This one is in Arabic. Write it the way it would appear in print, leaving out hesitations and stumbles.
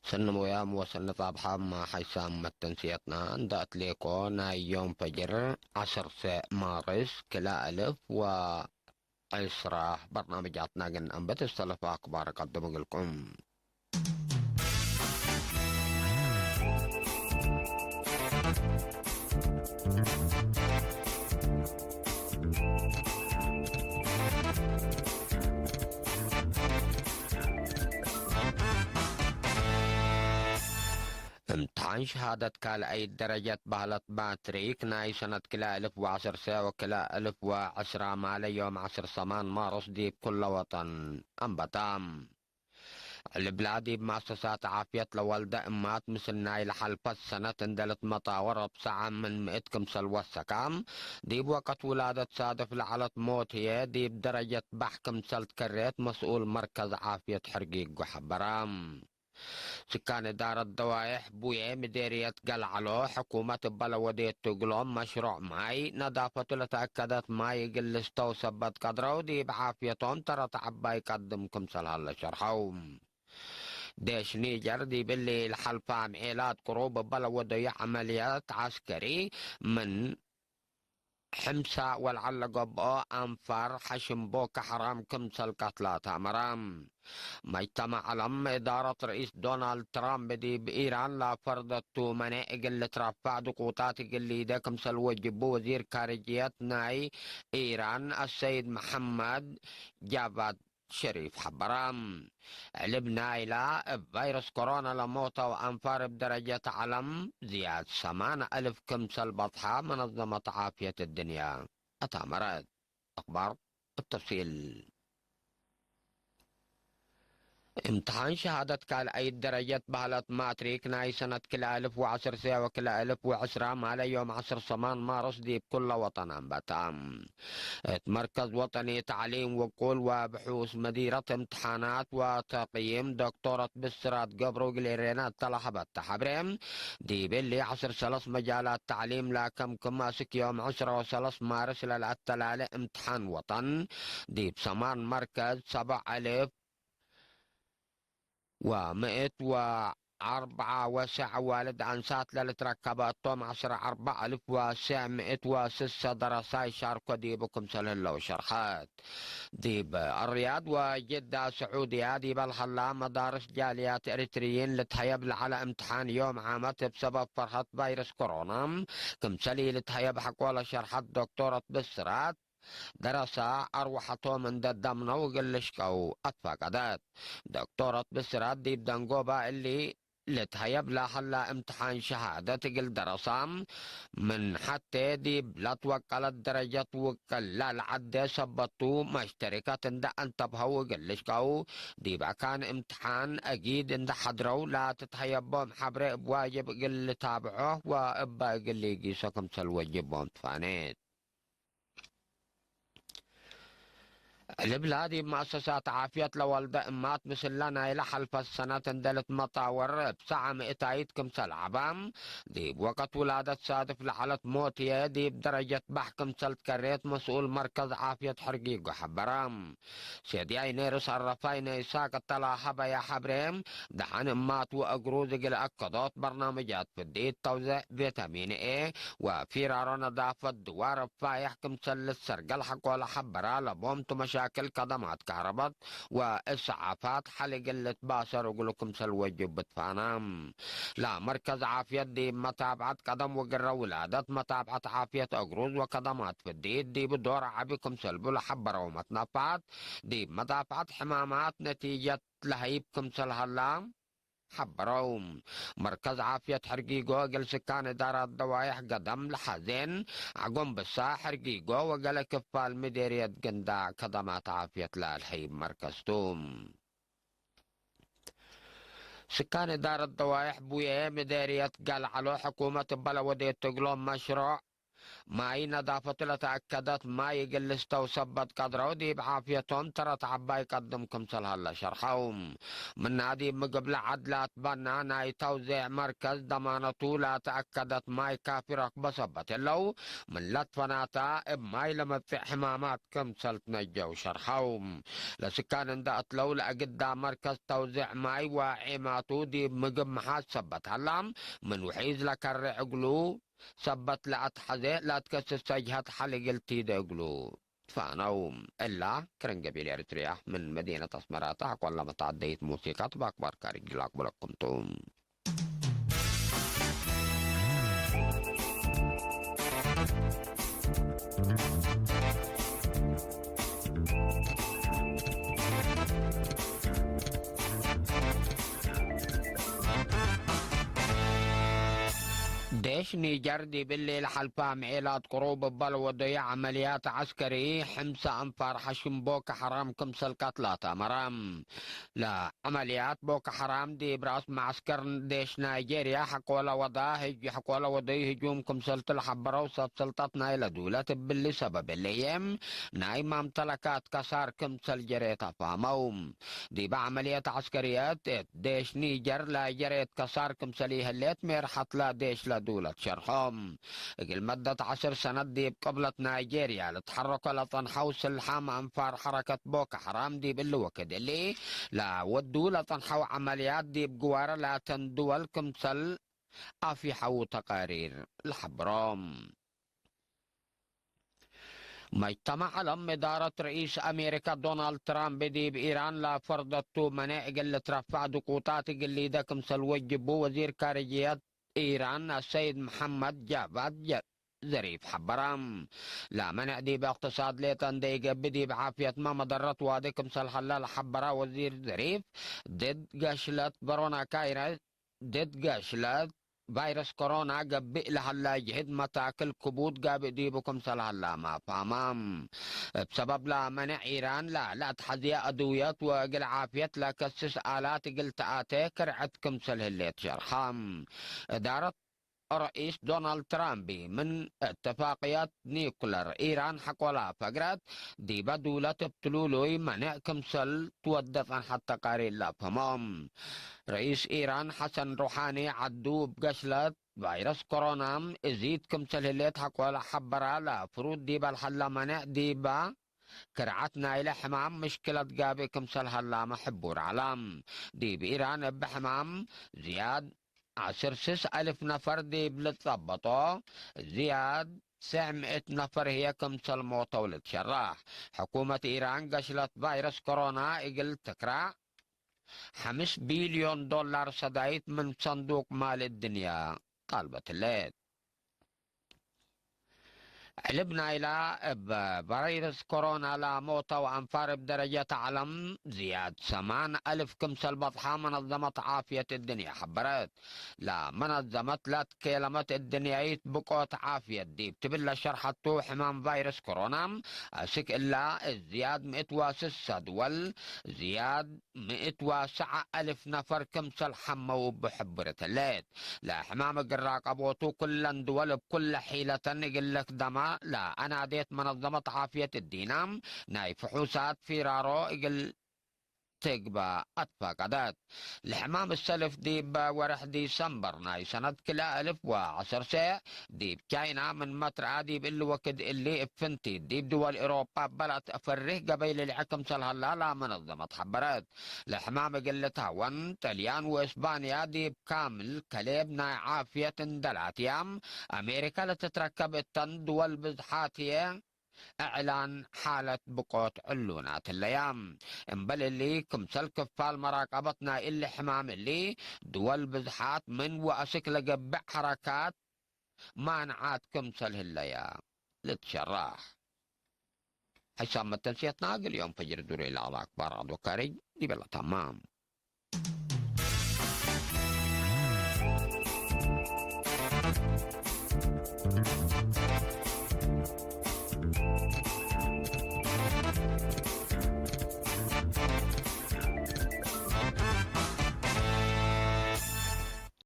سنمو يا موصل طابحة ما حيسام التنسيتنا اندأت ليكو يوم فجر 10 مارس كلا ألف وعشرة برنامجاتنا جن أنبت السلف أخبار قدم لكم. امتحان شهادة كال أي درجة بهلت باتريك ناي سنة كلا 1010 ساعة وكلا 1010 مالي يوم 10/8 مارس دي بكل وطن أنبتام البلادي بمؤسسات عافية لوالدة أمات مثل نايل حلفة السنة تندلت مطاورة بسعة من مئتكم سلوى السكام دي بوقت ولادة صادف لعلت موت هي دي بدرجة بحكم سلت كريت مسؤول مركز عافية حرقيق وحبرام سكان إدارة دوائح بوية مديرية قلعلو حكومة بلودية تقلوم مشروع ماي نظافة لتأكدت ماي قل استوسبت قدره دي بعافيتهم ترى تعبا يقدمكم سلالة شرحهم ديش نيجر دي باللي الحلفة عيلات قروب بلودية عمليات عسكري من حمسة والعلقة بو أنفر حشم بوك حرام كمسل قتلات مرام مجتمع علم إدارة رئيس دونالد ترامب دي بإيران لا فرضت منائق اللي ترفع ضغوطات اللي ده كمسل وجبو وزير خارجية ناي إيران السيد محمد جافاد شريف حبرام علبنا إلى فيروس كورونا لموتى وأنفار بدرجة علم زياد 8,000 كمسل بطحة منظمة عافية الدنيا أتامرت أخبار التفصيل. امتحان شهادة كال أي درجة بهلت ماتريك ناي سنة كلا 1010 ساعة وكلا 1010 مالي يوم 10/8 مارس دي بكل وطن بتام مركز وطني تعليم وقول وبحوث مديرة امتحانات وتقييم دكتورة بسرات قبرو قليرينات طلحبت تحبريم دي باللي 10 مجالات تعليم لكم كماسك يوم 10 و3 مارس للأتلالة امتحان وطن دي بسمان مركز 7,000 و104 والد أنسات للتركباتهم 10,406 دراساي شاركوا ديبكم سلهلا وشرحات ديب الرياض وجدة سعودية ديب الخلا مدارس جاليات إريتريين لتهيب على امتحان يوم عامت بسبب فرحة فيروس كورونا كمسلي لتهيب حقولا شرحت دكتورة بسرات دراسة أروحته من الضمن وقلشكو أتفقدت دكتورة بسرات دي بدنقوبة اللي تهيب لها هلا امتحان شهادة تقل دراسة من حتى دي لا توكلت درجة وكل لا العدة سبطو مشتركة عند انتبهوا وقلشكو دي بقى كان امتحان أكيد عند حضروا لا تتهيبهم حبر بواجب قل تابعوه وإبا قل يقيسكم سلوجبهم تفانيت البلادي مؤسسات عافية لوالدة أمات مثل لنا إلى حلف السنة تندلت مطاور بسعة مئتايد كمسل عبام دي بوقت ولادة صادف لحالة موت دي بدرجة بحكم سلت كريت مسؤول مركز عافية حرقيق وحبرام سيدي نيرس الرفاين إساق الطلاحة يا حبريم دحان أمات وأقروز قل أكدوت برنامجات في الديت توزيع فيتامين اي وفيرار نظافة دوار فايح كمسل السرق الحق ولا حبرا لبومت مشاكل كضمات كهربات وإسعافات حلق اللي تباشر وقلكم سلوجب بتفانام لا مركز عافية دي متابعة قدم وقرر ولادة متابعة عافية أقروز وقدمات في الديد دي بدور عبكم سلبو لحبرا ومتنفات دي مدافعة حمامات نتيجة لهيبكم سلهلام حبروم مركز عافية حرقيقو قل سكان إدارة الضوايح قدم لحزين عقم بالسا حرقيقو وقل كفال مديرية قنداع خدمات عافية لا الحيب مركز توم سكان إدارة الضوايح بوية مديرية قلعلو حكومة بلودية تقلوم مشروع ماي نظافة لتأكدت ما يقلستو وثبت قدره دي بعافيتهم ترى تعبا يقدمكم سلهلا شرحهم من نادي مقبل عدلات بنا ناي توزيع مركز ضمانته لا تأكدت ماي كافي رقبة ثبت لو من لطفناتا بماي لما في حمامات كمسل تنجو شرحهم لسكان اندأت لو لأقدا مركز توزيع ماي وعيماتو دي مقب محاد ثبت هلام من وحيز لك الرعقلو ثبت لا أتحذي لا تكسس سجهة حلق التيدقلو فانوم إلا كرنجبيل إريتريا من مدينة أسمرات أقوى لما تعديت موسيقى بأكبر كارج لأكبر كنتم ديش نيجر دي بالليل حلفام عيلات قروب البلوضية عمليات عسكرية حمسة أنفار حشم بوك حرام كمسل قتلاتا مرام لا عمليات بوك حرام دي براس معسكر ديش نيجيريا حقولا وضي هجوم كمسل الحبرة وسط سلطتنا إلى دولة باللي سبب الليم نايم امتلكات كسار كمسل جريتا فاموم دي بعمليات عسكريات ديش نيجر لا جريت كسار كمسلي هليت ميرحط لا ديش لا دولة شرحهم مدة 10 سنة دي بقبلة نيجيريا لتحرك لطنحو سلحام أنفار حركة بوكو حرام دي بالوكد اللي لا ودو لطنحو عمليات دي بقوارة لا تندول كمسل أفي حو تقارير الحبرام مجتمع لم إدارة رئيس أمريكا دونالد ترامب دي بإيران لا فرضته منع قلة رفع ضغوطات قلي دا كمسل وجبو وزير خارجية إيران السيد محمد جافاد ظريف حبرام لا منع دي باقتصاد ليتن دي بدي بعافية ما مضرت وادكم سلحلال حبرا وزير ظريف ضد قشلة برونا كايرا ضد قشلة فيروس كورونا قبئ لهلا جهد متاكل كبود قابئ ديبكم سلهلا ما فامام بسبب لا منع إيران لا تحذي أدويات وقل عافية لا كسس آلات قل تآتي كرعتكم سلهليت شرحام إدارة رئيس دونالد ترامب من اتفاقيات نيوكلر إيران حقولا فقرات دي بدولة بتلولوي منع كمسل تودفن حتى قاري لا فمام رئيس إيران حسن روحاني عدو بقشلة فيروس كورونا ازيد كمسل هليت حقولا حبرا لا فروض دي بالحلا منع دي كرعتنا إلى حمام مشكلة قابي كمسل هلا محبور علام دي بإيران بحمام زياد 10,000 نفر دي بلتضبطوا زياد 900 نفر هي كمسل موت ولد شراح حكومة إيران قشلت فيروس كورونا إقل تكرع 5 بليون دولار صدايت من صندوق مال الدنيا طالبت الليل علبنا إلى فيروس كورونا لا موت وأنفار بدرجة علم زياد 8,000 كمسل بطحة منظمة عافية الدنيا حبرت لا منظمة لا تكلمت الدنيا يتبقوت عافية دي بتبلا شرحته حمام فيروس كورونا أسك إلا زياد 106 دول زياد 109,000 نفر كمسل حموا بحبرة الليل لا حمام قراق أبوتو كل دول بكل حيلة نقل لك دماء لا أنا ديت منظمة عافية الدينام ناي فحوسات في رارو إقل تقبى أتفاقدات الحمام السلف ديب ورح ديسمبر ناي سنة كلا 1010 ساعة ديب كاينا من متر عادي باللي وكد اللي افنتي ديب دول إوروبا بلت أفره قبيل العكم سلها لا منظمة حبرات الحمام قلتها وان تليان وإسبانيا ديب كامل كليب ناي عافية دلات يام أمريكا لتتركب التن دول بزحاتية اعلان حالة بقوت علونات الايام امبل اللي كمسل كفال مراقبتنا اللي حمام اللي دول بزحات من واسك لقبع حركات مانعات كمسل هالليام لتشراح حسام التنسية ناقل اليوم فجر دوري العراق بارد وكاري دي بلا تمام